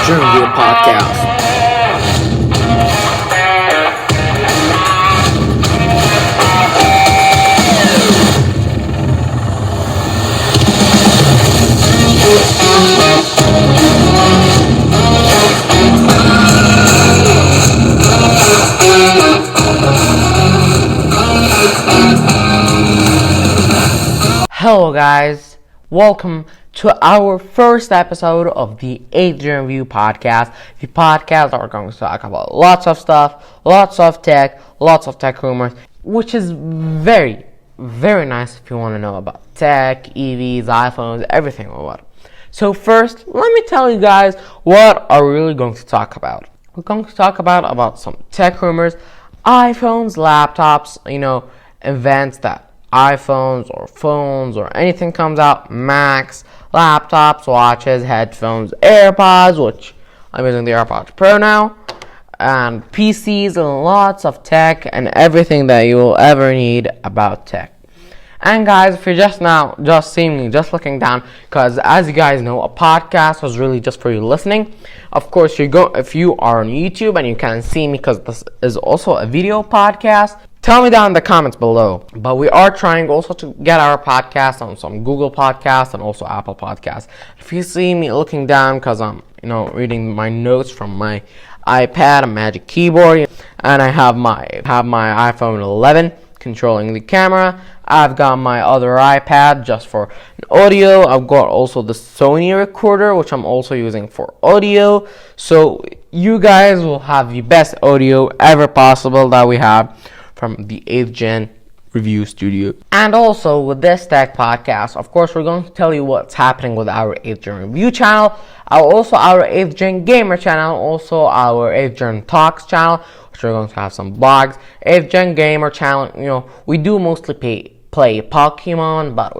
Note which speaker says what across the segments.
Speaker 1: Journey Podcast.
Speaker 2: Hello guys, welcome to our first episode of the Adrian View podcast. The podcast are going to talk about lots of stuff, lots of tech rumors, which is very, very nice if you want to know about tech, EVs, iPhones, everything about it. So first, let me tell you guys what are we really going to talk about. We're going to talk about some tech rumors, iPhones, laptops, events that iPhones or phones or anything comes out, Macs, laptops, watches, headphones, AirPods, which I'm using the AirPods Pro now, and PCs and lots of tech and everything that you will ever need about tech. And guys, if you're just seeing me, just looking down, because as you guys know, a podcast was really just for you listening. Of course, if you are on YouTube and you can't see me because this is also a video podcast, tell me down in the comments below. But we are trying also to get our podcast on some Google Podcasts and also Apple Podcasts. If you see me looking down, because I'm reading my notes from my iPad and Magic Keyboard, and I have my iPhone 11 controlling the camera. I've got my other iPad just for audio. I've got also the Sony recorder, which I'm also using for audio. So you guys will have the best audio ever possible that we have from the 8th Gen Review Studio. And also with this tech podcast, of course, we're going to tell you what's happening with our 8th Gen Review channel, also our 8th Gen Gamer channel, also our 8th Gen Talks channel, which we're going to have some blogs. 8th Gen Gamer channel, we do mostly play Pokemon, but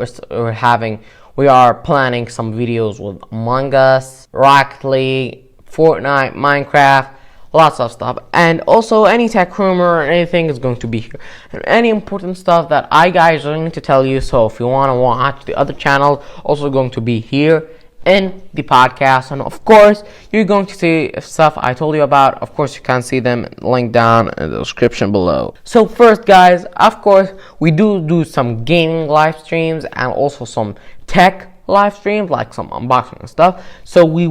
Speaker 2: we are planning some videos with Among Us, Rocket League, Fortnite, Minecraft, lots of stuff. And also any tech rumor or anything is going to be here, and any important stuff that I guys are going to tell you. So if you want to watch the other channels, also going to be here in the podcast. And of course, you're going to see stuff I told you about. Of course, you can see them linked down in the description below. So first, guys, of course, we do some gaming live streams and also some tech live streams, like some unboxing and stuff. So we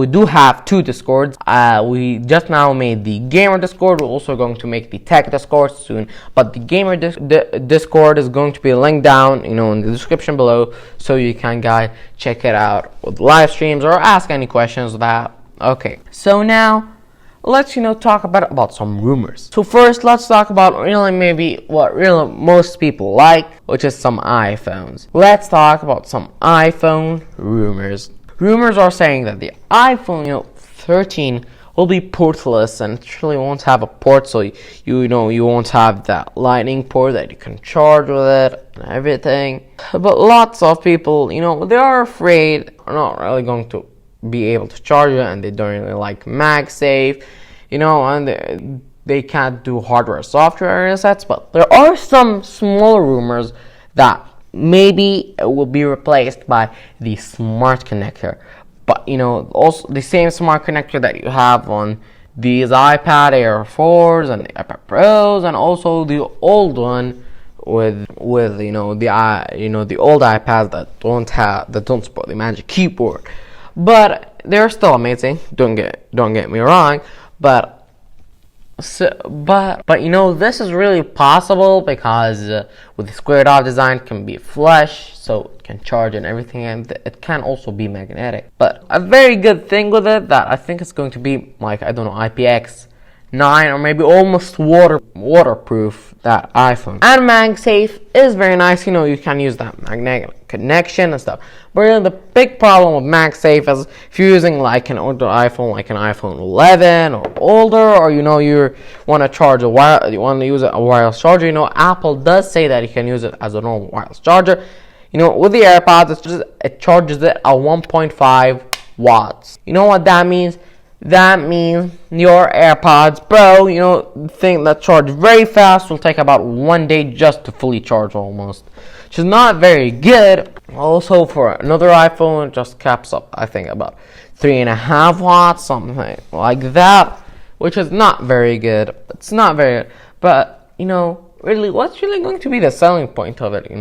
Speaker 2: do have two Discords. We just now made the gamer Discord. We're also going to make the tech Discord soon. But the gamer Discord is going to be linked down, in the description below, so you can guys check it out with live streams or ask any questions that. Okay. So now let's talk about some rumors. So first, let's talk about maybe what most people like, which is some iPhones. Let's talk about some iPhone rumors. Rumors are saying that the iPhone 13 will be portless and it really won't have a port, so you won't have that lightning port that you can charge with it and everything. But lots of people, they are afraid are not really going to be able to charge it, and they don't really like MagSafe, and they can't do hardware software resets. But there are some smaller rumors that maybe it will be replaced by the smart connector, but also the same smart connector that you have on these iPad Air 4s and the iPad Pros, and also the old one with the old iPads that don't support the Magic Keyboard. But they're still amazing. Don't get me wrong, but this is really possible because with the squared off design, it can be flush, so it can charge and everything, and it can also be magnetic. But a very good thing with it that I think it's going to be IPX9 or maybe almost waterproof, that iPhone. And MagSafe is very nice. You can use that magnetic connection and stuff. But the big problem with MagSafe is if you're using like an older iPhone, like an iPhone 11 or older, or you want to charge you want to use a wireless charger. Apple does say that you can use it as a normal wireless charger. With the AirPods, it charges it at 1.5 watts. You know what that means? That means your AirPods Pro, thing that charge very fast, will take about 1 day just to fully charge almost. which is not very good. Also, for another iPhone, it just caps up, I think, about 3.5 watts, something like that, which is not very good. It's not very good. But, really, what's really going to be the selling point of it,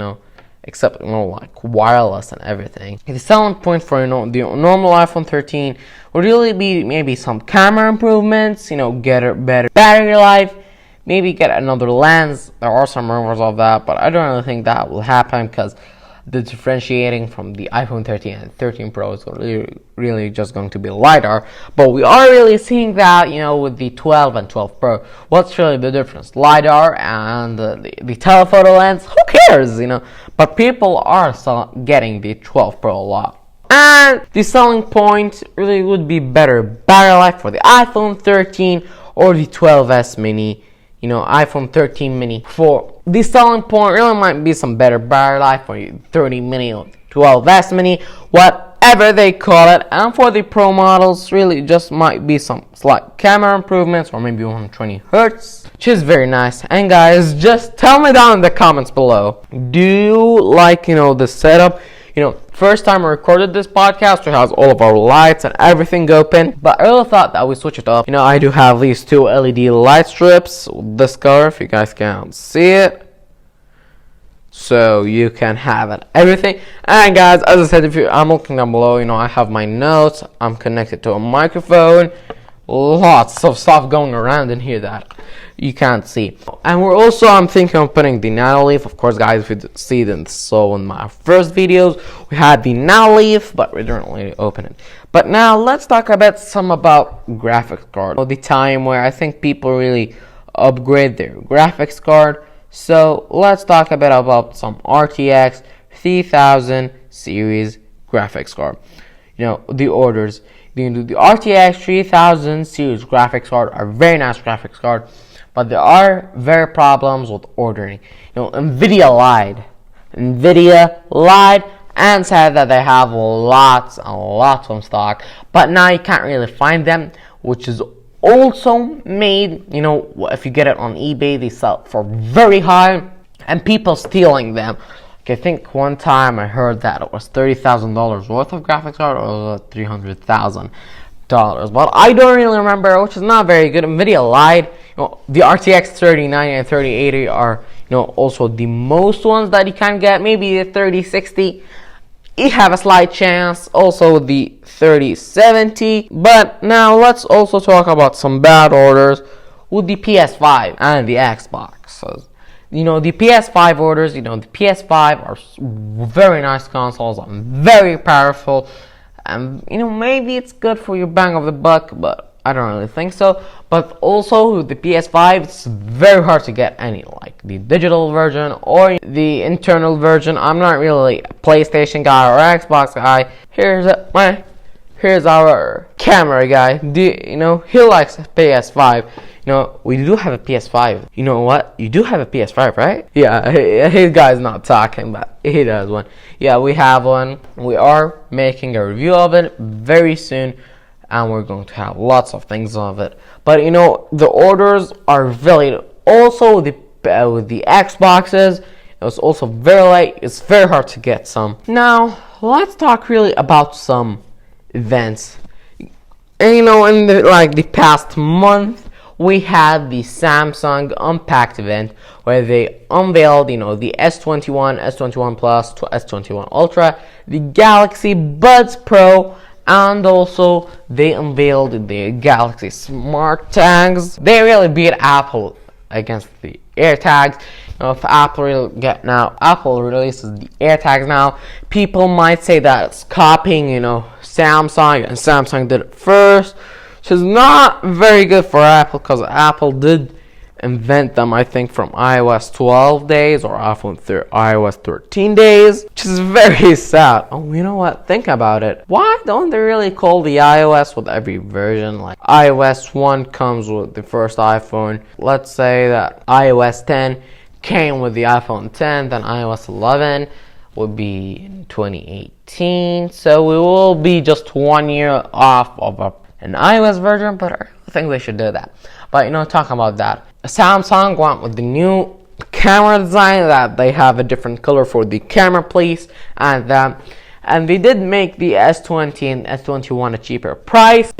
Speaker 2: except, like wireless and everything? The selling point for, the normal iPhone 13 would really be maybe some camera improvements, get a better battery life, maybe get another lens. There are some rumors of that, but I don't really think that will happen because the differentiating from the iPhone 13 and 13 Pro is really just going to be LiDAR. But we are really seeing that, with the 12 and 12 Pro. What's really the difference? LiDAR and the telephoto lens? Who cares, But people are getting the 12 Pro a lot. And the selling point really would be better battery life for the iPhone 13 or the 12s mini. iPhone 13 mini. For the selling point, really might be some better battery life for the 13 mini or 12s mini, whatever they call it. And for the Pro models, really just might be some slight camera improvements or maybe 120 hertz, which is very nice. And guys, just tell me down in the comments below, do you like, the setup? First time I recorded this podcast, it has all of our lights and everything open, but I really thought that we switch it up. I do have these two LED light strips, this color, if you guys can't see it, so you can have it, everything. And guys, as I said, I'm looking down below, I have my notes, I'm connected to a microphone, lots of stuff going around in here that you can't see. And I'm thinking of putting the Nano Leaf. Of course, guys, if you see it, so in my first videos, we had the Nano Leaf, but we didn't really open it. But now, let's talk about graphics card. The time where I think people really upgrade their graphics card. So, let's talk a bit about some RTX 3000 series graphics card. The orders. The RTX 3000 series graphics card are very nice graphics card, but there are very problems with ordering. Nvidia lied and said that they have lots and lots of stock, but now you can't really find them, which is also made, if you get it on eBay, they sell for very high, and people stealing them. I think one time I heard that it was $30,000 worth of graphics card, or $300,000. But I don't really remember, which is not very good. Nvidia lied. The RTX 3090 and 3080 are, also the most ones that you can get. Maybe the 3060, you have a slight chance. Also the 3070. But now let's also talk about some bad orders with the PS5 and the Xbox. So, the PS5 orders, the PS5 are very nice consoles and very powerful. And, maybe it's good for your bang of the buck, but I don't really think so. But also, with the PS5, it's very hard to get any, like the digital version or the internal version. I'm not really a PlayStation guy or Xbox guy. Here's our camera guy. He likes PS5. We do have a PS5. You know what? You do have a PS5, right? Yeah, his guy's not talking, but he does one. Yeah, we have one. We are making a review of it very soon, and we're going to have lots of things of it. But the orders are really also with the Xboxes. It was also very late. It's very hard to get some. Now let's talk really about some events. And in the past month, we had the Samsung Unpacked event where they unveiled, the S21, S21 Plus to S21 Ultra, the Galaxy Buds Pro, and also they unveiled the Galaxy Smart Tags. They really beat Apple against the AirTags. If Apple releases the AirTags now, people might say that it's copying, Samsung, and Samsung did it first, which is not very good for Apple, because Apple did invent them, I think, from iOS 12 days or iOS 13 days, which is very sad. Oh, you know what? Think about it. Why don't they really call the iOS with every version? Like iOS 1 comes with the first iPhone. Let's say that iOS 10 came with the iPhone 10, then iOS 11 would be in 2018. So we will be just 1 year off of an iOS version, but I think they should do that. But talking about that, Samsung went with the new camera design, that they have a different color for the camera place, and they did make the S20 and S21 a cheaper price,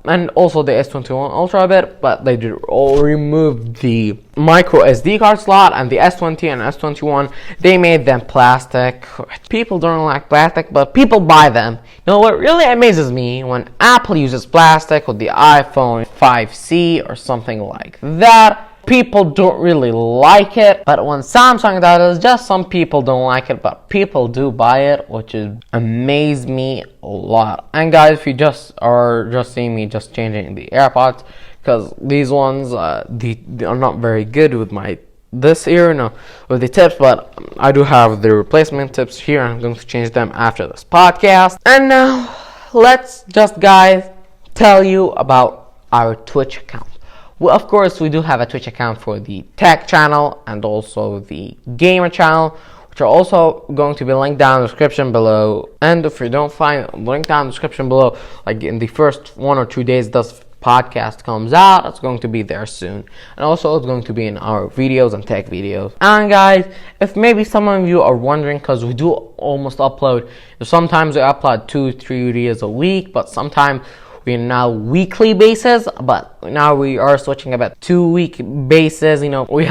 Speaker 2: and also the S21 Ultra a bit, but they did all remove the micro SD card slot, and the S20 and S21, they made them plastic. People don't like plastic, but people buy them. You know what really amazes me? When Apple uses plastic with the iPhone 5C or something like that, people don't really like it. But when Samsung does it, just some people don't like it, but people do buy it, which is amazes me a lot. And guys, if you just seeing me just changing the AirPods, because these ones they are not very good with this ear, with the tips, but I do have the replacement tips here, and I'm going to change them after this podcast. And now let's just, guys, tell you about our Twitch account. Well, of course, we do have a Twitch account for the tech channel and also the gamer channel, which are also going to be linked down in the description below. And if you don't find the link down in the description below, like in the first 1 or 2 days this podcast comes out, it's going to be there soon. And also, it's going to be in our videos and tech videos. And guys, if maybe some of you are wondering, because we do almost upload, sometimes we upload 2-3 videos a week, but sometimes we're now weekly basis, but now we are switching about 2-week basis. We're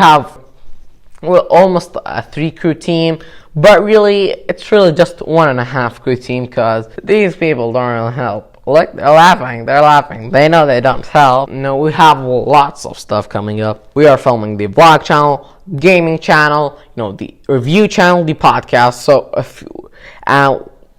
Speaker 2: almost a 3-crew team, but really it's really just 1.5 crew team, because these people don't really help. Look, they're laughing. They know they don't help. We have lots of stuff coming up. We are filming the vlog channel, gaming channel, the review channel, the podcast. So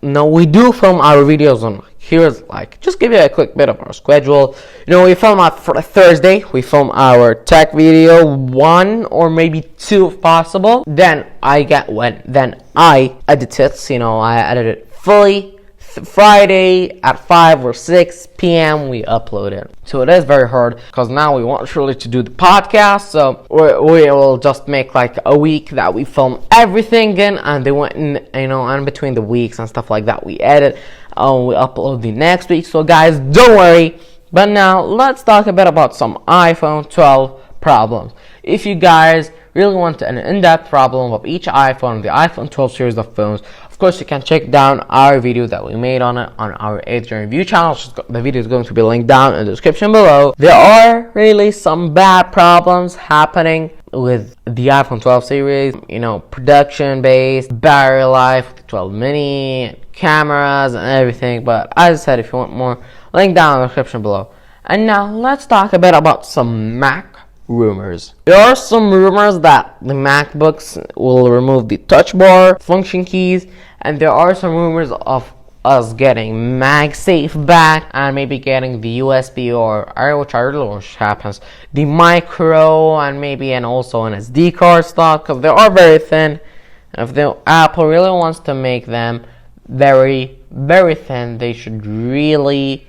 Speaker 2: we do film our videos on. Here's just give you a quick bit of our schedule. We film on Thursday. We film our tech video, 1 or maybe 2 if possible. Then I edit it. I edit it fully. Friday at 5 or 6 p.m. we upload it. So it is very hard, because now we want really to do the podcast. So we will just make a week that we film everything in, and they went in, in between the weeks and stuff like that, we edit. We upload the next week. So guys, don't worry. But now let's talk a bit about some iPhone 12 problems. If you guys really want an in-depth problem of each iPhone, the iPhone 12 series of phones, of course you can check down our video that we made on it on our 8th Gen Review channel. The video is going to be linked down in the description below. There are really some bad problems happening with the iPhone 12 series, production based, battery life, the 12 mini, cameras and everything. But as I said, if you want more, link down in the description below. And now let's talk a bit about some Mac rumors. There are some rumors that the MacBooks will remove the touch bar function keys, and there are some rumors of us getting MagSafe back, and maybe getting the USB which I really wish happens, the micro, and also an SD card slot, because they are very thin. And if Apple really wants to make them very, very thin, they should really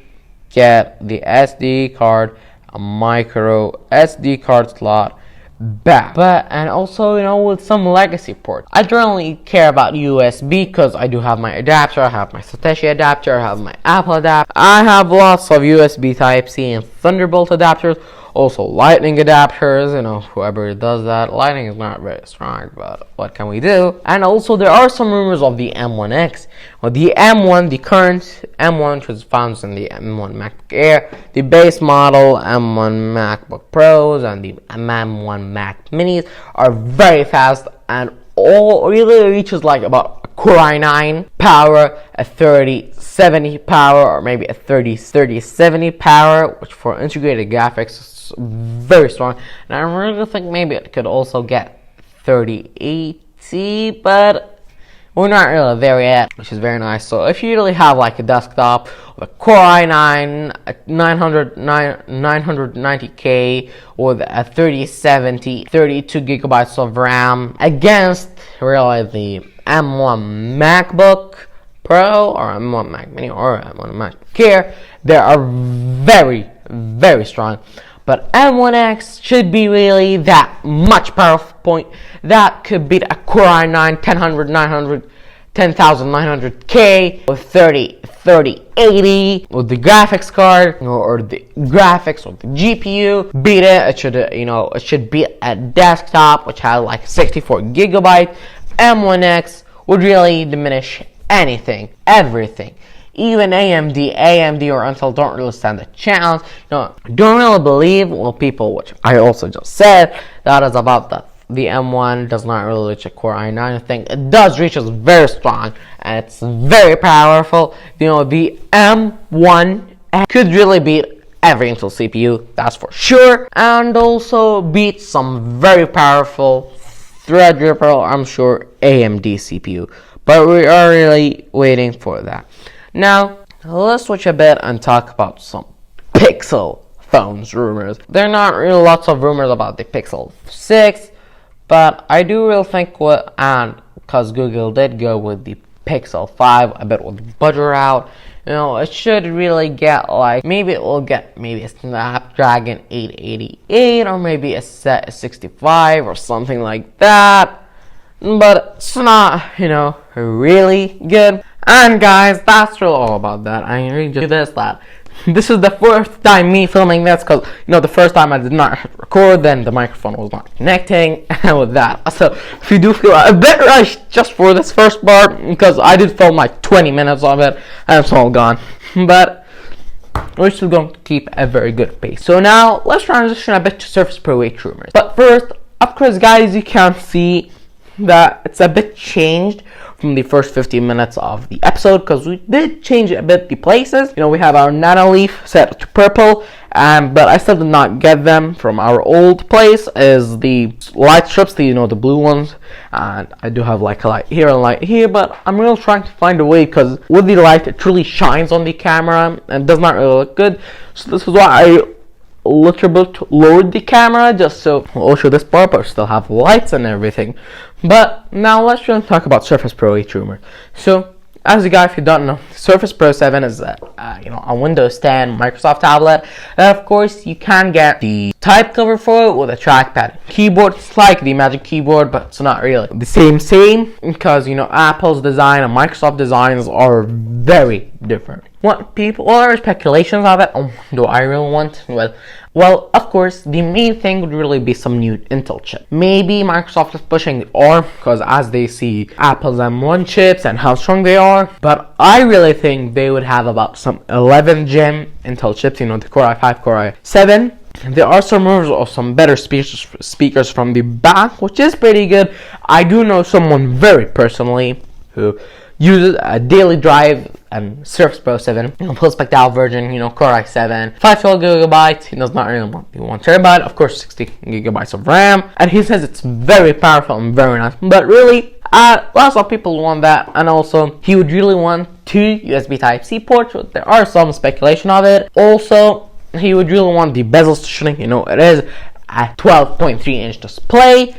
Speaker 2: get the SD card, a micro SD card slot back. And also, with some legacy ports. I don't really care about USB, because I do have my adapter. I have my Satoshi adapter. I have my Apple adapter. I have lots of USB Type-C and Thunderbolt adapters. Also Lightning adapters. Whoever does that. Lightning is not very strong, but what can we do? And also there are some rumors of the M1X, or the M1, the current M1, which is found in the M1 MacBook Air, the base model M1 MacBook Pros, and the M1 Mac Minis are very fast, and all really reaches about a Core i9 power, a 3070 power, or maybe a 3070 power, which for integrated graphics is very strong. And I really think maybe it could also get 3080, but we're not really there yet, which is very nice. So if you really have a desktop with a Core i9, a 990K, with a 3070, 32 gigabytes of RAM, against really the M1 MacBook Pro, or M1 Mac Mini, or M1 Mac Air, they are very, very strong. But M1X should be really that much powerful point that could beat a Core i9 1000 10900K with 3080 with the graphics card or the graphics or the GPU. Beat it. It should be a desktop which has like 64 gigabyte. M1X would really diminish everything. Even AMD or Intel don't really stand a chance. Don't really believe people, which I also just said, that is about the M1 does not really reach a Core i9. I think it does reach is very strong and it's very powerful. The M1 could really beat every Intel CPU, that's for sure, and also beat some very powerful Threadripper, I'm sure, AMD CPU. But we are really waiting for that. Now, let's switch a bit and talk about some Pixel phones rumors. There are not really lots of rumors about the Pixel 6, but I do really think because Google did go with the Pixel 5, a bit with the budget route, it should really get maybe it will get a Snapdragon 888 or maybe a set 65 or something like that. But it's not, really good. And guys, that's really all about that. I really just do this is the first time me filming this because, the first time I did not record, then the microphone was not connecting, and with that. So, if you do feel a bit rushed just for this first part, because I did film like 20 minutes of it, and it's all gone. But we're still going to keep a very good pace. So now, let's transition a bit to Surface Pro 8 rumors. But first, of course, guys, you can see that it's a bit changed from the first 15 minutes of the episode, because we did change a bit the places. We have our Nanoleaf set to purple, but I still did not get them from our old place, is the light strips, the blue ones, and I do have like a light here and a light here, but I'm really trying to find a way, because with the light it truly shines on the camera and does not really look good. So this is why I little bit lowered the camera just so I'll show this part but still have lights and everything. But now let's really talk about Surface Pro 8 rumor. So as you guys, if you don't know, Surface Pro 7 is a Windows 10 Microsoft tablet. And of course, you can get the type cover for it with a trackpad keyboard. It's like the Magic Keyboard, but it's not really the same because Apple's design and Microsoft designs are very different. What are speculations of it? Do I really want? Well, of course, the main thing would really be some new Intel chip. Maybe Microsoft is pushing the ARM because as they see Apple's M1 chips and how strong they are. But I really think they would have about some 11 gen Intel chips, the Core i5, Core i7. There are some rumors of some better speakers from the back, which is pretty good. I do know someone very personally who uses a daily drive and Surface Pro 7, full spec out version, Core i7, 512 gigabytes. He does not really want the 1 terabyte, of course, 60 gigabytes of RAM, and he says it's very powerful and very nice. But really, lots of people want that, and also he would really want 2 USB Type-C ports. There are some speculation of it. Also, he would really want the bezels to shrink. It is a 12.3-inch display,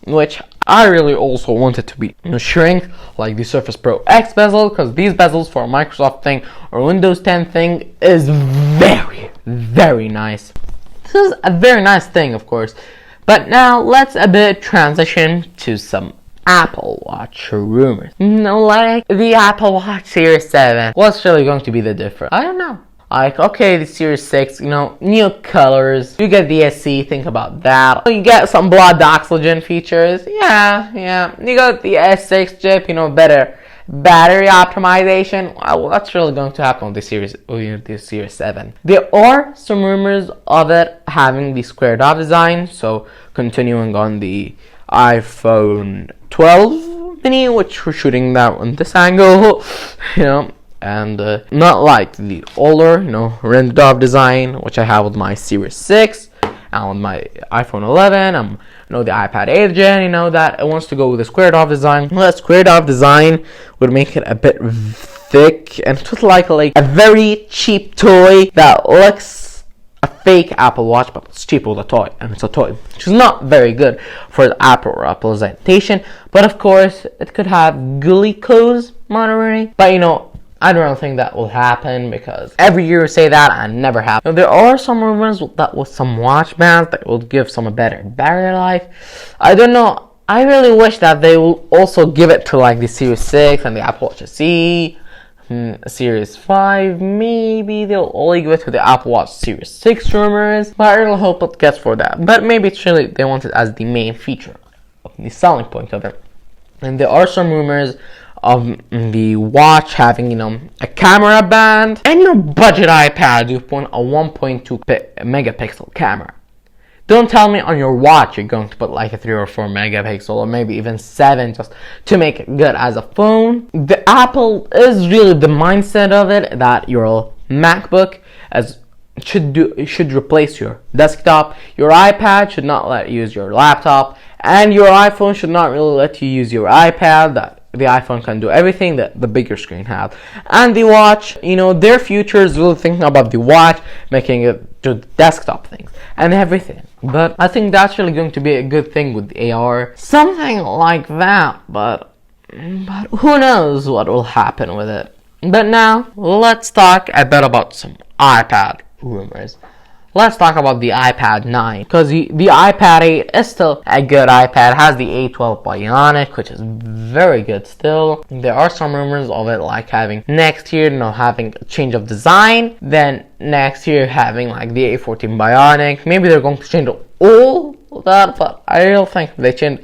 Speaker 2: which I really also want it to be shrink like the Surface Pro X bezel, because these bezels for a Microsoft thing or Windows 10 thing is very, very nice. This is a very nice thing, of course. But now let's a bit transition to some Apple Watch rumors. Like the Apple Watch Series 7. What's really going to be the difference? I don't know. Okay, the Series 6, new colors. You get the SE, think about that. You get some blood oxygen features. Yeah. You got the S6 chip, better battery optimization. Well, that's really going to happen with the Series 7. There are some rumors of it having the squared off design, so continuing on the iPhone 12 mini, which we're shooting that on this angle, and not like the older, rendered off design, which I have with my Series 6 and with my iPhone 11, the iPad 8 gen, that it wants to go with the squared off design. Well, that squared off design would make it a bit thick and it would like a very cheap toy that looks a fake Apple Watch, but it's cheap with a toy, and it's a toy, which is not very good for the Apple representation. But of course, it could have glucose monitoring, but I don't really think that will happen because every year we say that and never happens. There are some rumors that with some watch bands that will give some better battery life. I don't know I really wish that they will also give it to like the Series 6 and the Apple Watch SE, Series 5. Maybe they'll only give it to the Apple Watch Series 6 rumors, but I really hope it gets for that. But maybe it's really they want it as the main feature, the selling point of it. And there are some rumors of the watch having, a camera band, and your budget iPad you put a 1.2 megapixel camera. Don't tell me on your watch you're going to put like a 3 or 4 megapixel or maybe even 7 just to make it good as a phone. The Apple is really the mindset of it that your MacBook should replace your desktop. Your iPad should not let you use your laptop, and your iPhone should not really let you use your iPad. That the iPhone can do everything that the bigger screen has. And the watch, their future is really thinking about the watch, making it do desktop things and everything. But I think that's really going to be a good thing with the AR, something like that. But who knows what will happen with it. But now let's talk a bit about some iPad rumors. Let's talk about the iPad 9, because the iPad 8 is still a good iPad. It has the A12 Bionic, which is very good still. There are some rumors of it like having next year, having a change of design. Then next year having like the A14 Bionic. Maybe they're going to change all of that, but I don't think they change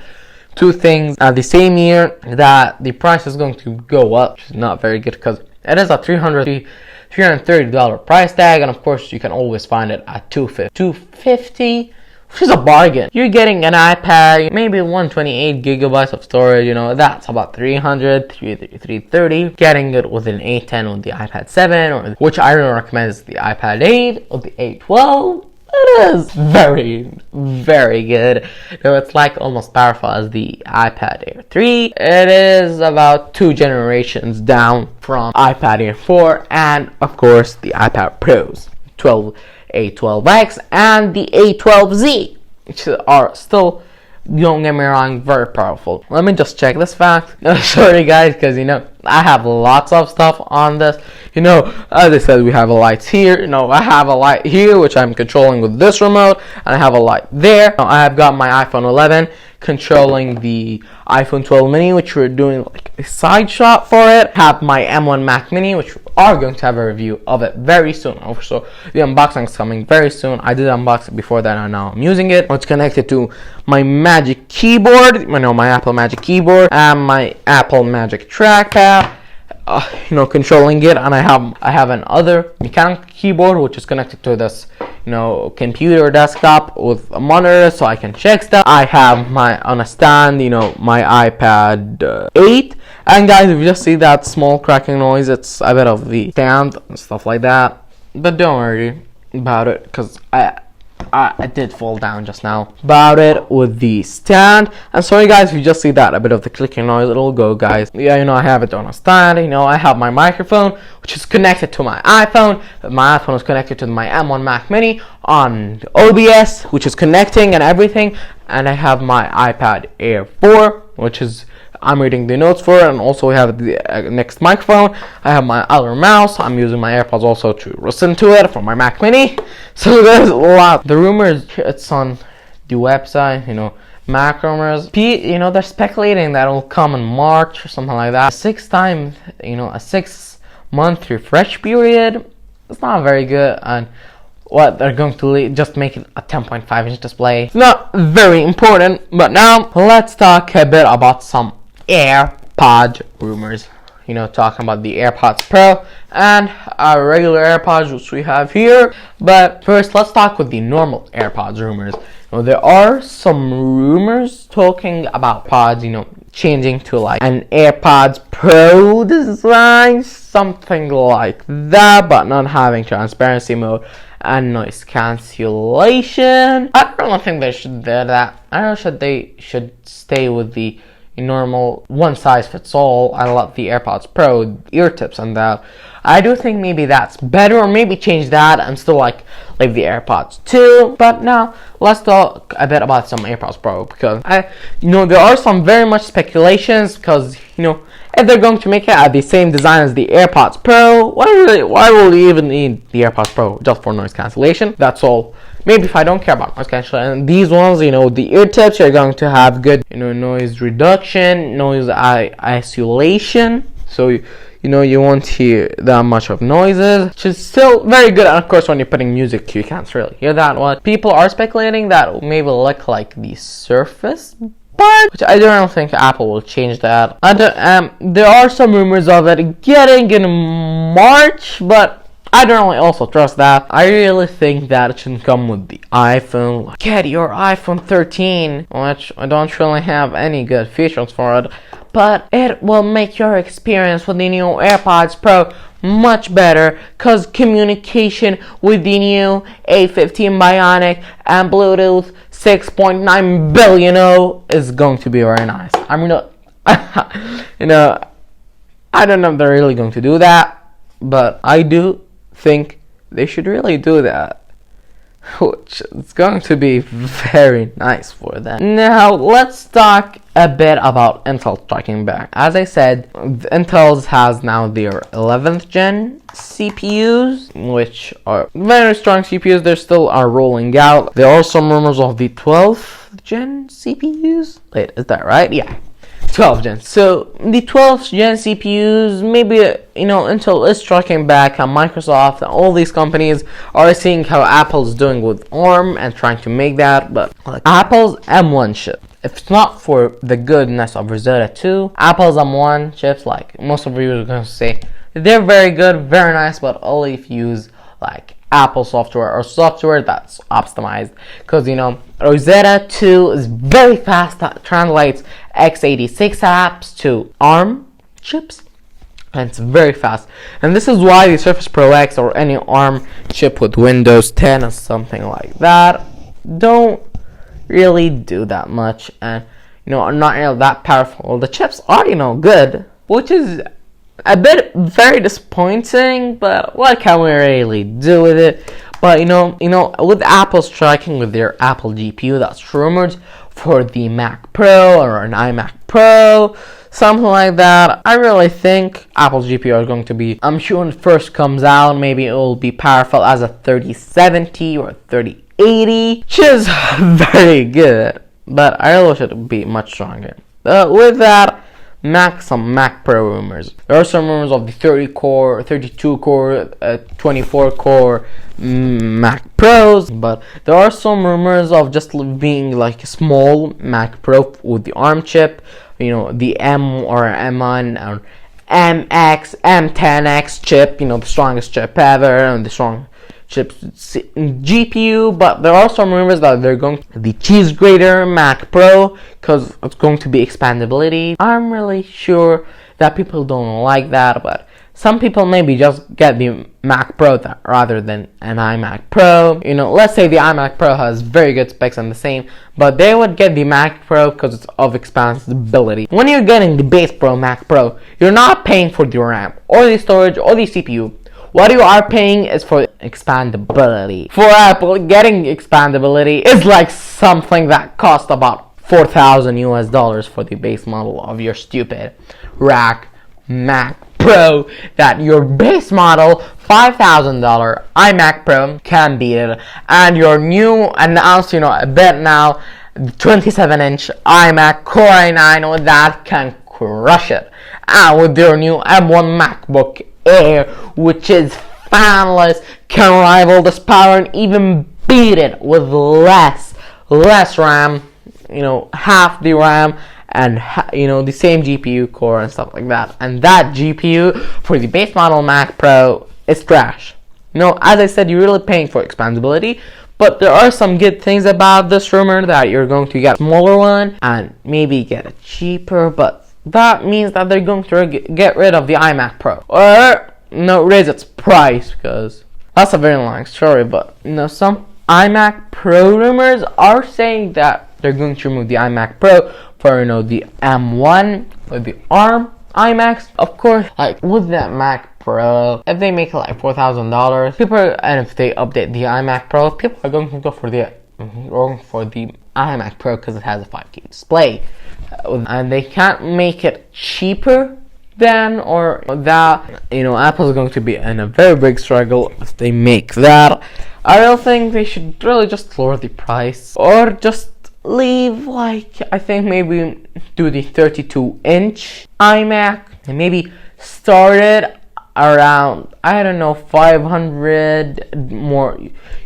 Speaker 2: two things at the same year that the price is going to go up, which is not very good because it is a $330 price tag, and of course you can always find it at $250, which is a bargain. You're getting an iPad, maybe 128 gigabytes of storage, that's about $330. Getting it with an A10 with the iPad 7, or which I really recommend is the iPad 8 or the A12. It is very, very good. It's like almost powerful as the iPad Air 3. It is about 2 generations down from iPad Air 4 and of course the iPad Pros, A12X and the A12Z, which are still, don't get me wrong, very powerful. Let me just check this fact. Sorry guys, because I have lots of stuff on this. As I said, we have a light here. I have a light here, which I'm controlling with this remote, and I have a light there. I have got my iPhone 11 controlling the iPhone 12 mini, which we're doing like a side shot for it. Have my M1 Mac Mini, which we are going to have a review of it very soon. Also, the unboxing is coming very soon. I did unbox it before that, and now I'm using it. It's connected to my Magic Keyboard, my Apple Magic Keyboard, and my Apple Magic Trackpad. Controlling it, and I have another mechanical keyboard which is connected to this computer desktop with a monitor, so I can check stuff. I have on a stand my iPad 8, and guys, if you just see that small cracking noise, it's a bit of the stand and stuff like that, but don't worry about it because I did fall down just now about it with the stand. And sorry guys if you just see that a bit of the clicking noise, it'll go guys. Yeah, I have it on a stand. I have my microphone which is connected to my iPhone. My iPhone is connected to my M1 Mac Mini on OBS, which is connecting and everything. And I have my iPad Air 4, which is I'm reading the notes for it, and also we have the next microphone. I have my other mouse. I'm using my AirPods also to listen to it from my Mac Mini. So there's a lot. The rumors, it's on the website, Mac rumors. They're speculating that it'll come in March or something like that. A 6-month refresh period. It's not very good, and what they're going to just make it a 10.5 inch display. It's not very important. But now let's talk a bit about some AirPods rumors. Talking about the AirPods Pro and our regular AirPods, which we have here. But first, let's talk with the normal AirPods rumors. There are some rumors talking about pods, changing to like an AirPods Pro design, something like that, but not having transparency mode and noise cancellation. I don't think they should do that. I don't think they should stay with the normal one size fits all. I love the AirPods Pro ear tips and that. I do think maybe that's better, or maybe change that and still like the AirPods 2. But now let's talk a bit about some AirPods Pro, because there are some very much speculations, because if they're going to make it the same design as the AirPods Pro, why will you even need the AirPods Pro just for noise cancellation? That's all. Maybe if I don't care about noise cancellation, and these ones, the ear tips are going to have good, noise reduction, noise isolation. So, you won't hear that much of noises, which is still very good. And of course, when you're putting music, you can't really hear that much. People are speculating that it maybe look like the Surface, but which I don't think Apple will change that. There are some rumors of it getting in March, but I don't really also trust that. I really think that it should come with the iPhone. Like, get your iPhone 13, which I don't really have any good features for it, but it will make your experience with the new AirPods Pro much better, because communication with the new A15 Bionic and Bluetooth 6.9 billion is going to be very nice. I mean, I don't know if they're really going to do that, but I do think they should really do that, which is going to be very nice for them. Now let's talk a bit about Intel striking back. As I said, Intel has now their 11th gen CPUs, which are very strong CPUs. They still are rolling out. There are some rumors of the 12th gen CPUs. Wait, is that right? Yeah, 12th gen. So the 12th gen CPUs, maybe Intel is striking back, and Microsoft and all these companies are seeing how Apple's doing with ARM and trying to make that. But Apple's M1 chip, if it's not for the goodness of Rosetta 2, Apple's M1 chips, like most of you are going to say, they're very good, very nice, but only if you use Apple software or software that's optimized, because Rosetta 2 is very fast. That translates x86 apps to ARM chips, and it's very fast. And this is why the Surface Pro X or any ARM chip with Windows 10 or something like that don't really do that much, and are not really that powerful. The chips are good, which is a bit very disappointing, but what can we really do with it? But with Apple striking with their Apple GPU that's rumored for the Mac Pro or an iMac Pro, something like that, I really think Apple's GPU is going to be, I'm sure when it first comes out, maybe it will be powerful as a 3070 or 3080, which is very good, but I really should be much stronger. With that, some Mac Pro rumors. There are some rumors of the 30-core, 32-core, 24-core Mac Pros, but there are some rumors of just being like a small Mac Pro with the ARM chip, the M or M1 or MX, M10X chip, the strongest chip ever, and the strong chips GPU. But there are some rumors that they're going to the cheese grater Mac Pro, because it's going to be expandability. I'm really sure that people don't like that, but some people maybe just get the Mac Pro rather than an iMac Pro. Let's say the iMac Pro has very good specs and the same, but they would get the Mac Pro because it's of expandability. When you're getting the base Pro Mac Pro, you're not paying for the RAM or the storage or the CPU. What you are paying is for expandability. For Apple, getting expandability is like something that costs about $4,000 for the base model of your stupid rack Mac Pro, that your base model $5,000 iMac Pro can beat it, and your new announced a bit now 27-inch iMac Core i9 with that can crush it, and with your new M1 MacBook Air, which is fanless, can rival this power and even beat it with less RAM, half the RAM, and the same GPU core and stuff like that. And that GPU for the base model Mac Pro is trash. As I said, you're really paying for expandability, but there are some good things about this rumor, that you're going to get a smaller one and maybe get it cheaper, but that means that they're going to get rid of the iMac Pro, or raise its price, because that's a very long story. But some iMac Pro rumors are saying that they're going to remove the iMac Pro for the M1 or the ARM iMacs. Of course, with that Mac Pro, if they make it like $4,000, and if they update the iMac Pro, people are going to go for the iMac Pro because it has a 5K display, and they can't make it cheaper then or that, Apple is going to be in a very big struggle if they make that. I don't think they should really just lower the price or just leave, like, I think maybe do the 32-inch iMac and maybe start it around, I don't know, 500 more,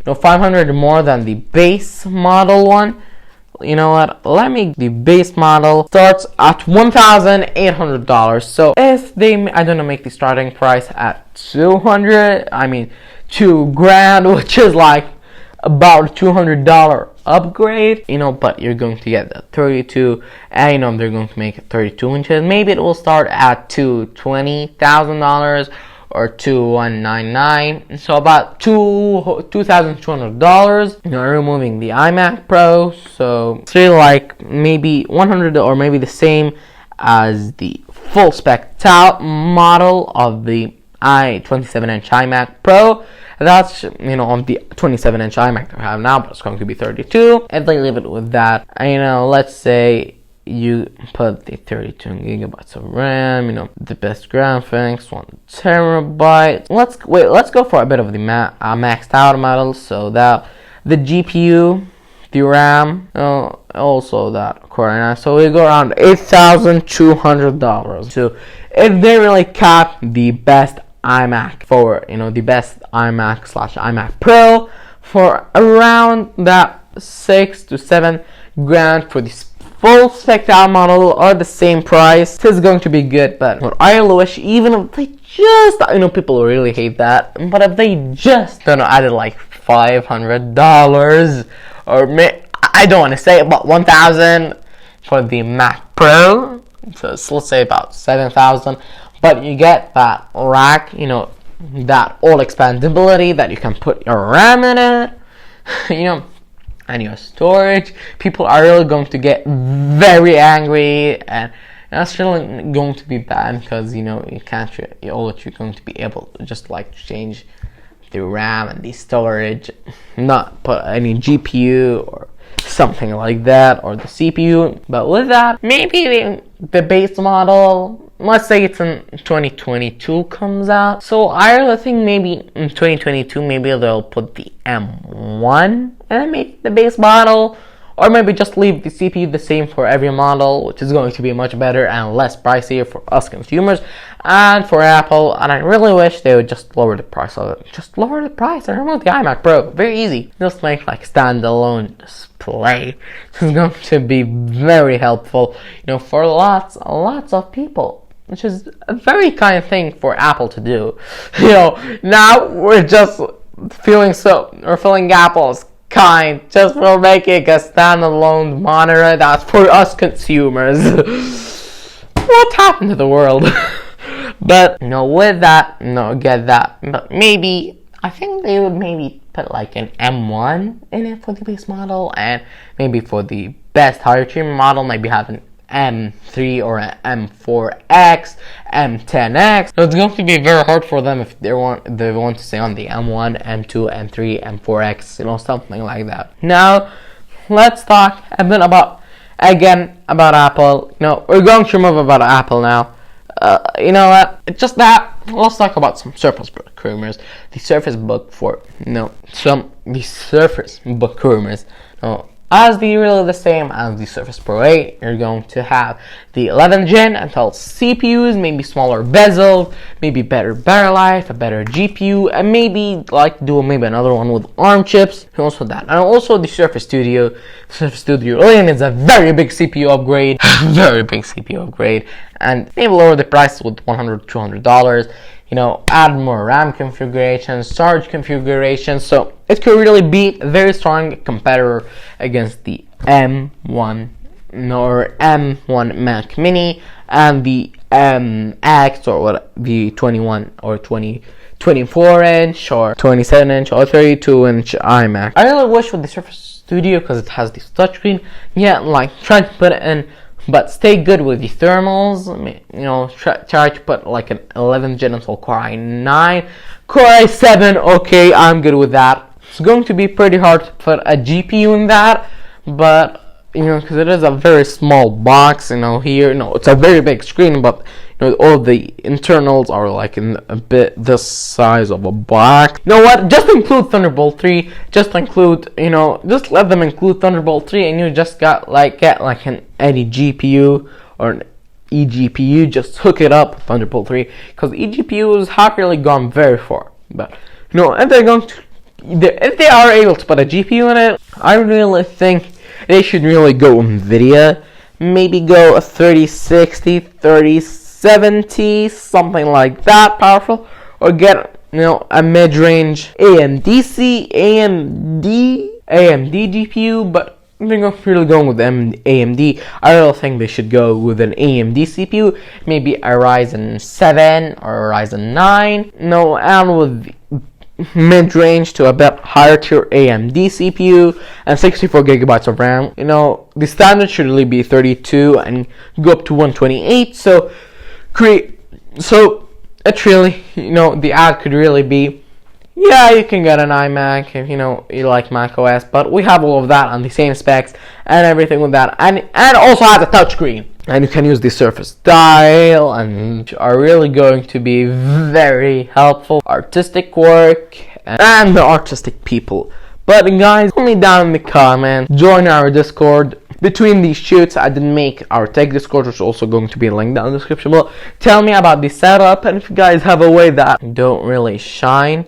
Speaker 2: 500 more than the base model one. You know what? The base model starts at $1,800. So if they, I don't know, make the starting price at $2,000, which is like about $200 upgrade, but you're going to get the 32, and they're going to make it 32 inches. Maybe it will start at $220,000 or $2,199, so about $2,200. Removing the iMac Pro, so still like maybe 100 or maybe the same as the full spec top model of the 27-inch iMac Pro. That's, on the 27-inch iMac that I have now, but it's going to be 32. If they leave it with that, let's say you put the 32 gigabytes of RAM, the best graphics, 1 terabyte. Let's go for a bit of the maxed out model, so that the GPU, the RAM, also that core i9. So we go around $8,200. So if they really cap the best iMac for, the best iMac / iMac Pro for around that 6 to 7 grand for this full spec out model, or the same price, this is going to be good. But what I really wish, even if they just, people really hate that, but if they just, added like $500 or I don't want to say about $1,000 for the Mac Pro, so let's say about $7,000. But you get that rack, that all expandability, that you can put your RAM in it, and your storage. People are really going to get very angry, and that's really going to be bad because, you can't, all that you're going to be able to just like change the RAM and the storage, not put any GPU or something like that, or the CPU. But with that, maybe the base model, let's say it's in 2022 comes out. So I really think maybe in 2022, maybe they'll put the M1 and make the base model, or maybe just leave the CPU the same for every model, which is going to be much better and less pricier for us consumers and for Apple. And I really wish they would just lower the price of it. Just lower the price and remove the iMac Pro. Very easy. Just make like standalone display. This is going to be very helpful, for lots of people, which is a very kind thing for Apple to do. Now we're just feeling Apple's kind, just for making a standalone monitor that's for us consumers. What happened to the world? But with that, get that. But maybe, I think they would maybe put like an M1 in it for the base model, and maybe for the best higher tier model, maybe have an M3 or an M4X, M10X. So it's going to be very hard for them if they want to stay on the M1, M2, M3, M4X, something like that. Now, let's talk a bit about Apple. We're going to move about Apple now. Just that. Let's talk about some Surface Book rumors. The Surface Book rumors. As the same as the Surface Pro 8, you're going to have the 11th gen Intel CPUs, maybe smaller bezels, maybe better battery life, a better GPU, and maybe another one with ARM chips. Also that, and also the Surface Studio. Surface Studio really needs a very big CPU upgrade, and maybe lower the price with $100, $200. Add more RAM configurations, storage configurations, so it could really be a very strong competitor against the M1 or M1 Mac Mini and the X or the 21 or 24 inch or 27 inch or 32 inch iMac. I really wish with the Surface Studio, because it has this touchscreen, try to put it in, but stay good with the thermals. Try to put like an 11th gen Intel Core i9, Core i7. Okay, I'm good with that. It's going to be pretty hard to put a GPU in that, but because it is a very small box. Here, it's a very big screen, but all the internals are like in a bit this size of a box. You know what? Just include Thunderbolt 3. Just include, just let them include Thunderbolt 3, and you just get like any GPU or an eGPU. Just hook it up with Thunderbolt 3, because eGPUs have really gone very far. But if they're going to, if they are able to put a GPU in it, I really think they should really go NVIDIA. Maybe go a 3060, 3070, something like that powerful, or get a mid-range AMD GPU. But if they're really going with AMD, I really think they should go with an AMD CPU, maybe a Ryzen 7 or a Ryzen 9. And with mid-range to a bit higher tier AMD CPU and 64 gigabytes of RAM. The standard should really be 32 and go up to 128. So it's really, the ad could really be, you can get an iMac if you like Mac OS, but we have all of that on the same specs and everything with that, and also has a touchscreen. And you can use the Surface Dial, and are really going to be very helpful. Artistic work and the artistic people. But guys, tell me down in the comments, join our Discord. Between these shoots, I did make our tech Discord, which is also going to be linked down in the description below. Tell me about the setup, and if you guys have a way that don't really shine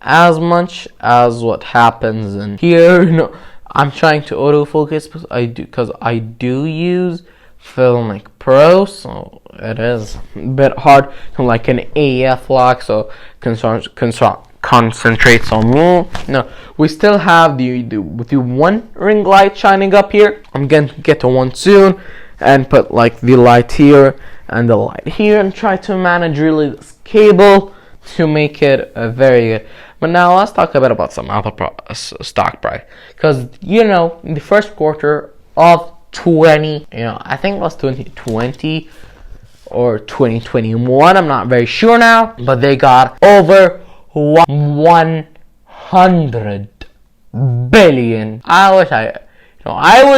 Speaker 2: as much as what happens in here. I'm trying to autofocus because I do use Filmic Pro, so it is a bit hard to like an AF lock, so concentrates on me. We still have the one ring light shining up here. I'm going to get to one soon and put like the light here and the light here, and try to manage really this cable to make it very good. But now let's talk a bit about some Apple stock price, because in the first quarter of I think it was 2020 or 2021, I'm not very sure now, but they got over 100 billion. I wish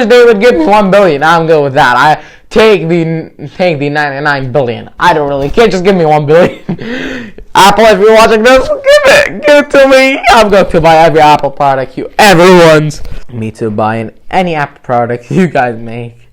Speaker 2: they would give me 1 billion. I'm good with that. I take the 99 billion. I don't really care. Just give me 1 billion. Apple, if you're watching this, give it to me. I'm going to buy every Apple product you ever want me to buy, in any Apple product you guys make.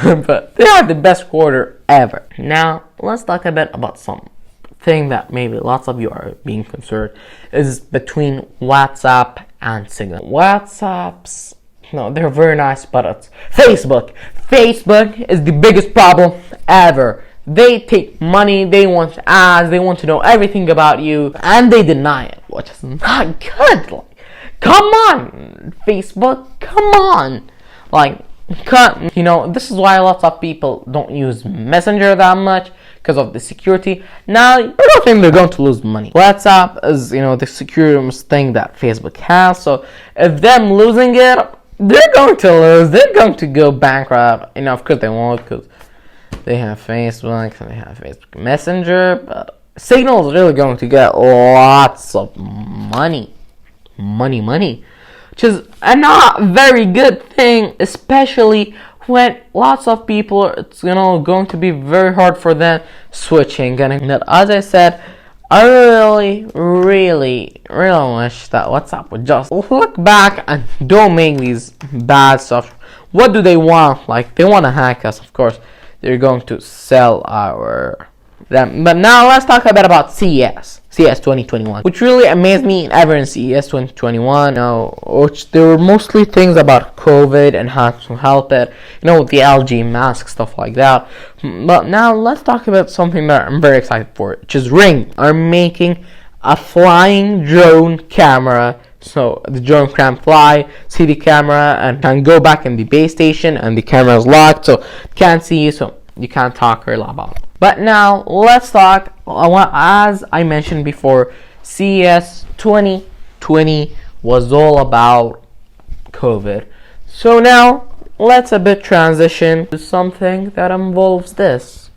Speaker 2: But they are the best quarter ever. Now let's talk a bit about something that maybe lots of you are being concerned is between WhatsApp and Signal. WhatsApp's, they're very nice, but it's Facebook. Facebook is the biggest problem ever. They take money, they want ads, they want to know everything about you, and they deny it, which is not good. Come on, Facebook, come on. This is why lots of people don't use Messenger that much, because of the security. Now, I don't think they're going to lose money. WhatsApp is, the securest thing that Facebook has, so if them losing it, they're going to lose. They're going to go bankrupt. Of course they won't, because they have Facebook and they have Facebook Messenger, but Signal is really going to get lots of money, which is a not very good thing, especially when lots of people, it's going to be very hard for them switching. And as I said, I really wish that WhatsApp would just look back and don't make these bad stuff. What do they want? They want to hack us, of course. They're going to sell them. But now let's talk a bit about CES 2021, which really amazed me ever in CES 2021. Which there were mostly things about COVID and how to help it, with the LG mask, stuff like that. But now let's talk about something that I'm very excited for, which is Ring are making a flying drone camera. So the drone can fly, see the camera, and can go back in the base station, and the camera is locked, so it can't see you, so you can't talk or laugh about it. But now let's talk. As I mentioned before, CES 2020 was all about COVID. So now let's a bit transition to something that involves this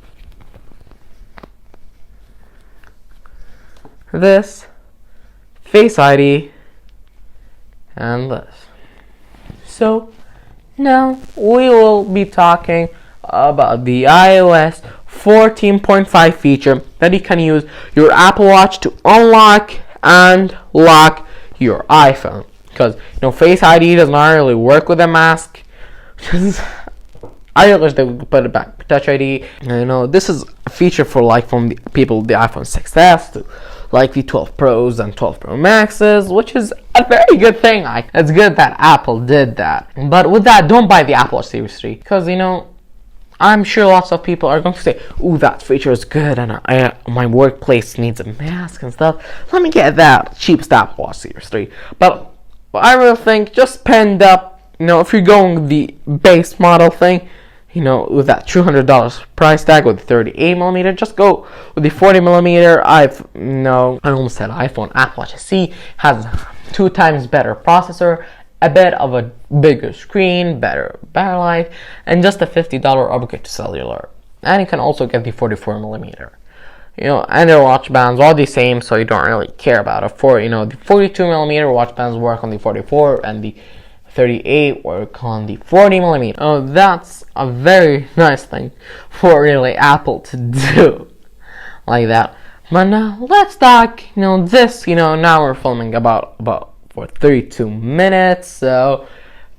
Speaker 2: Face ID. And this. So now we will be talking about the iOS 14.5 feature that you can use your Apple Watch to unlock and lock your iPhone, because Face ID does not really work with a mask. I wish they would put it back. Touch ID. This is a feature for from the people with the iPhone 6s to the 12 Pros and 12 Pro Maxes, which is a very good thing. It's good that Apple did that. But with that, don't buy the Apple Watch Series 3, because I'm sure lots of people are going to say, "Ooh, that feature is good, and my workplace needs a mask and stuff. Let me get that cheapest Apple Watch Series 3." But I really think just spend up. If you're going the base model thing, with that $200 price tag with the 38mm, just go with the 40mm. I almost said iPhone. Apple Watch SE has 2 times better processor, a bit of a bigger screen, better battery life, and just a $50 upgrade to cellular. And you can also get the 44mm. And their watch bands are the same, so you don't really care about it. The 42mm watch bands work on the 44, and the 38 work on the 40mm. Oh, that's a very nice thing for really Apple to do like that. But now let's talk. Now we're filming about for 32 minutes. So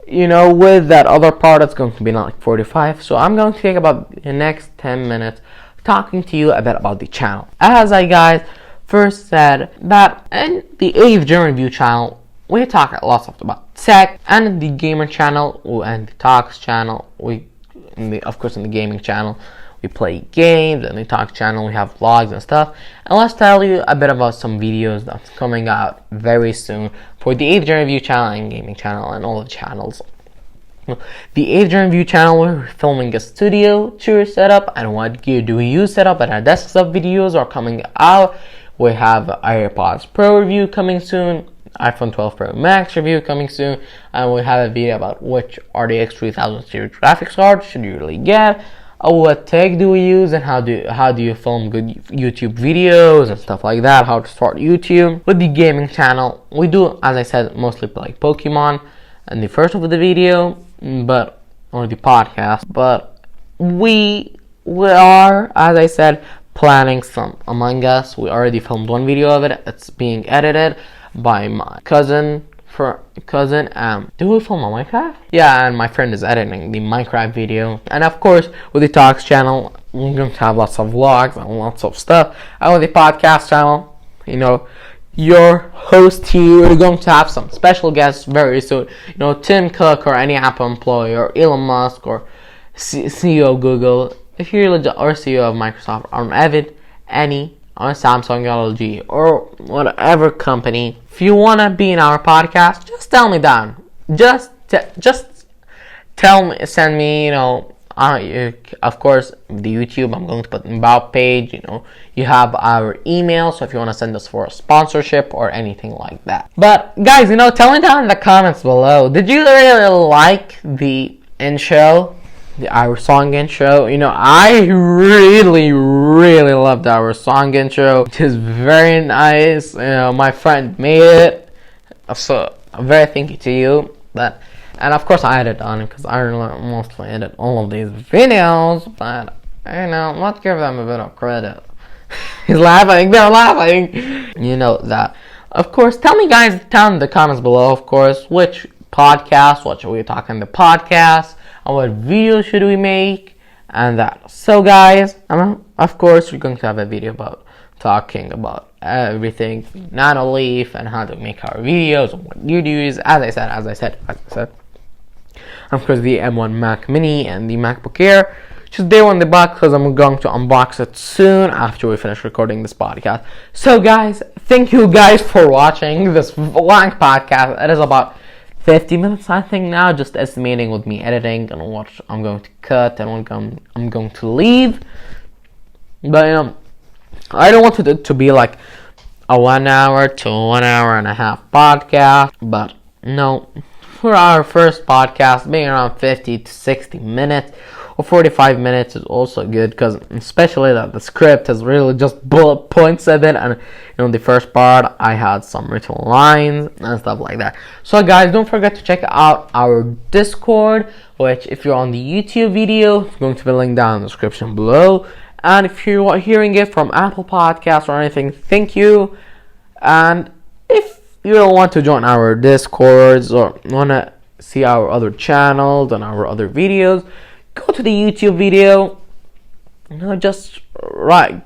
Speaker 2: with that other part, it's going to be not 45. So I'm going to take about the next 10 minutes talking to you a bit about the channel. As I guys first said, that in the 8th Gen Review channel, we talk lots about tech, and in the gamer channel and the talks channel, of course in the gaming channel we play games, and the talk channel we have vlogs and stuff. And let's tell you a bit about some videos that's coming out very soon for the 8th Gen Review channel and gaming channel and all the channels. The 8th Gen Review channel, we're filming a studio tour setup, and what gear do we use setup, and our desktop videos are coming out. We have AirPods Pro review coming soon, iPhone 12 Pro Max review coming soon, and we have a video about which RTX 3000 series graphics card should you really get, what tech do we use, and how do you film good YouTube videos and stuff like that, how to start YouTube. With the gaming channel, we do, as I said, mostly play Pokemon in the first of the video, or the podcast, but we are, as I said, planning some Among Us. We already filmed one video of it. It's being edited by my cousin. Do we film on Minecraft? Yeah, and my friend is editing the Minecraft video. And of course, with the Talks channel, we're going to have lots of vlogs and lots of stuff. And with the podcast channel, your host here, we're going to have some special guests very soon. Tim Cook, or any Apple employee, or Elon Musk, or CEO of Google, if you're legit, or CEO of Microsoft, or Evan, or Samsung, LG, or whatever company. If you want to be in our podcast, just tell me down. Just tell me, send me, of course, the YouTube, I'm going to put in about page, you have our email, so if you want to send us for a sponsorship or anything like that. But guys, tell me down in the comments below, did you really like the intro? Our song intro, I really loved our song intro. It is very nice. My friend made it, so I'm very thank you to you. And of course I added on it, because I mostly edit all of these videos. But let's give them a bit of credit. He's laughing. They're laughing. That. Of course, tell me guys down in the comments below. Of course, which podcast? What should we talk in the podcast? And what videos should we make, and that. So guys, of course we're going to have a video about talking about everything Nanoleaf and how to make our videos and what you use. As I said. Of course, the M1 Mac Mini and the MacBook Air. Just day one in the box, because I'm going to unbox it soon after we finish recording this podcast. So guys, thank you guys for watching this long podcast. It is about 50 minutes, I think, now, just estimating with me editing and what I'm going to cut and what I'm going to leave. But, I don't want it to be like a 1 hour to 1 hour and a half podcast. But, no, for our first podcast, being around 50 to 60 minutes or 45 minutes is also good, because especially that the script is really just bullet points of it, and the first part I had some written lines and stuff like that. So guys, don't forget to check out our Discord, which if you're on the YouTube video, it's going to be linked down in the description below, And if you're hearing it from Apple Podcasts or anything, thank you. And if you don't want to join our Discords or want to see our other channels and our other videos, go to the YouTube video. Just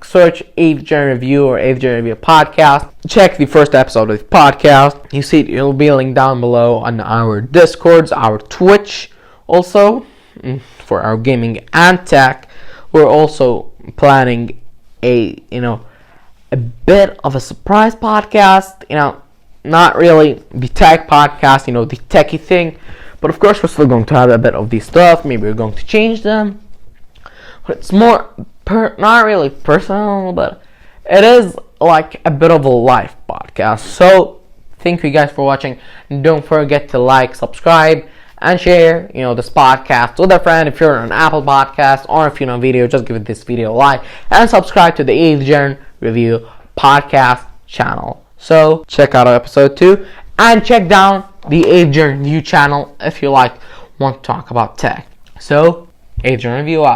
Speaker 2: search 8th Gen Review or 8th Gen Review podcast. Check the first episode of the podcast. You see, it'll be linked down below on our Discords, our Twitch, also for our gaming and tech. We're also planning a bit of a surprise podcast. Not really the tech podcast, the techie thing, but of course we're still going to have a bit of this stuff. Maybe we're going to change them. It's more not really personal, but it is like a bit of a life podcast. So thank you guys for watching. Don't forget to like, subscribe, and share this podcast with a friend. If you're on Apple Podcasts or if you're on video, just give this video a like and subscribe to the 8th Gen Review podcast channel. So check out episode 2 and check down the 8th Gen Review channel if you want to talk about tech. So 8th Gen Review out.